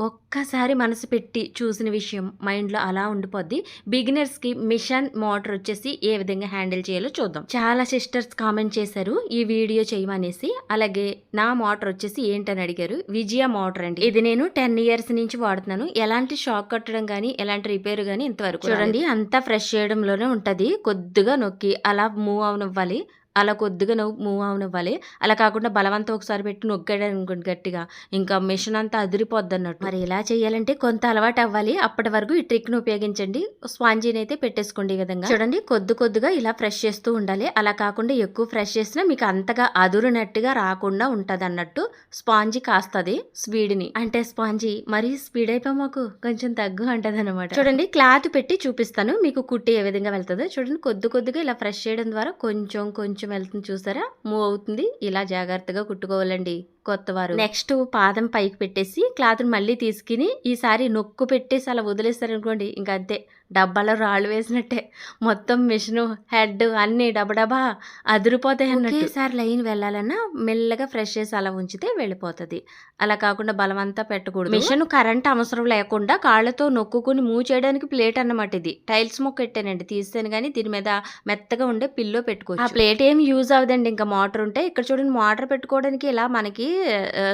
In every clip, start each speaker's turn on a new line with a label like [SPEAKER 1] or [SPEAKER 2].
[SPEAKER 1] ఒక్కసారి మనసు పెట్టి చూసిన విషయం మైండ్‌లో అలా ఉండిపోద్ది. బిగినర్స్‌కి మిషన్ మోటర్ వచ్చేసి ఏ విధంగా హ్యాండిల్ చేయాలో చూద్దాం. చాలా సిస్టర్స్ కామెంట్ చేశారు ఈ వీడియో చేయమనేసి. అలాగే నా మోటర్ వచ్చేసి ఏంటని అడిగారు. విజయ మోటర్ అండి. ఇది నేను 10 ఇయర్స్ నుంచి వాడుతున్నాను. ఎలాంటి షాక్ కట్టడం గానీ, ఎలాంటి రిపేర్ గానీ ఇంతవరకు చూడండి అంతా ఫ్రెష్ చేయడంలోనే ఉంటది. కొద్దిగా నొక్కి అలా మూవ్ అవనివ్వాలి. అలా కొద్దిగా మూవ్ అవనివ్వాలి. అలా కాకుండా బలవంతం ఒకసారి పెట్టి నొక్కాడనుకోండి గట్టిగా, ఇంకా మిషన్ అంతా అదిరిపోద్దన్నట్టు. మరి ఇలా చేయాలంటే కొంత అలవాటు అవ్వాలి. అప్పటి వరకు ఈ ట్రిక్ను ఉపయోగించండి. స్పాంజీని అయితే పెట్టేసుకోండి ఈ విధంగా. చూడండి కొద్దిగా ఇలా ఫ్రెష్ చేస్తూ ఉండాలి. అలా కాకుండా ఎక్కువ ఫ్రెష్ చేసినా మీకు అంతగా అదురునట్టుగా రాకుండా ఉంటది అన్నట్టు. స్పాంజీ కాస్తది స్పీడ్ని. అంటే స్పాంజీ మరీ స్పీడ్ అయిపో మాకు కొంచెం తగ్గు అంటది అనమాట. చూడండి క్లాత్ పెట్టి చూపిస్తాను మీకు కుట్టి ఏ విధంగా వెళ్తుందో. చూడండి కొద్దిగా ఇలా ఫ్రెష్ చేయడం ద్వారా కొంచెం వెళ్తుంది చూసారా, మూవ్ అవుతుంది. ఇలా జాగ్రత్తగా కుట్టుకోవాలండి కొత్తవారు. నెక్స్ట్ పాదం పైకి పెట్టేసి క్లాత్ మళ్ళీ తీసుకుని ఈసారి నొక్కు పెట్టేసి అలా వదిలేస్తారనుకోండి, ఇంకా అంతే డబ్బాలో రాళ్ళు వేసినట్టే. మొత్తం మిషన్ హెడ్ అన్ని డబడబా అదిరిపోతాయి అన్నట్టు. ఒకేసారి లైన్ వెళ్ళాలన్నా మెల్లగా ఫ్రెష్ చేసి అలా ఉంచితే వెళ్ళిపోతుంది. అలా కాకుండా బలమంతా పెట్టకూడదు. మిషన్ కరెంట్ అవసరం లేకుండా కాళ్ళతో నొక్కుని మూవ్ చేయడానికి ప్లేట్ అన్నమాట. ఇది టైల్స్ మొక్క పెట్టానండి, తీస్తాను కానీ దీని మీద మెత్తగా ఉండే పిల్లో పెట్టుకోవచ్చు. ఆ ప్లేట్ ఏమి యూజ్ అవ్వదండి ఇంకా మోటార్ ఉంటే. ఇక్కడ చూడండి మోటార్ పెట్టుకోవడానికి ఇలా మనకి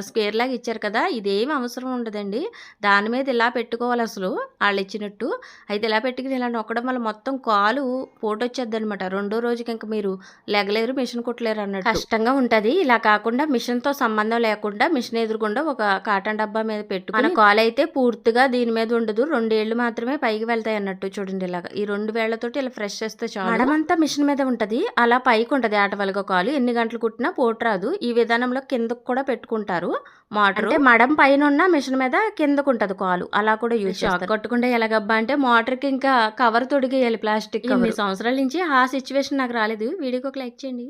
[SPEAKER 1] స్క్వేర్ లాగా ఇచ్చారు కదా, ఇదేమి అవసరం ఉండదండి. దాని మీద ఇలా పెట్టుకోవాలి అసలు వాళ్ళు ఇచ్చినట్టు. అయితే ఇలా పెట్టుకుని ఇలా నొక్కడం వల్ల మొత్తం కాలు పోటొచ్చేద్ది అనమాట. రెండో రోజుకి ఇంకా మీరు లెగలేరు, మిషన్ కుట్టలేరు అన్నట్టు. కష్టంగా ఉంటుంది. ఇలా కాకుండా మిషన్తో సంబంధం లేకుండా మిషన్ ఎదురుకుండా ఒక కాటన్ డబ్బా మీద పెట్టుకుని మన కాలు అయితే పూర్తిగా దీని మీద ఉండదు. 2 ఏళ్ళు మాత్రమే పైకి వెళ్తాయి అన్నట్టు. చూడండి ఇలాగా ఈ 2 వేళ్లతోటి ఇలా ఫ్రెష్ చేస్తే చాలు. మడమంతా మిషన్ మీద ఉంటది, అలా పైకి ఉంటది ఆటవలుగా కాలు. ఎన్ని గంటలు కుట్టినా పోటరాదు. ఈ విధానంలో కిందకు కూడా పెట్టుకుంటారు మోటార్. అంటే మడం పైన ఉన్న మిషన్ మీద కిందకు ఉంటది కాలు, అలా కూడా యూజ్ చేస్తారు. కొట్టకుండా ఎలాగబ్బా అంటే మోటార్ కి ఇంకా కవర్ తొడిగేయాలి ప్లాస్టిక్. 2 సంవత్సరాల నుంచి ఆ సిచ్యువేషన్ నాకు రాలేదు. వీడియోకి ఒక లైక్ చేయండి.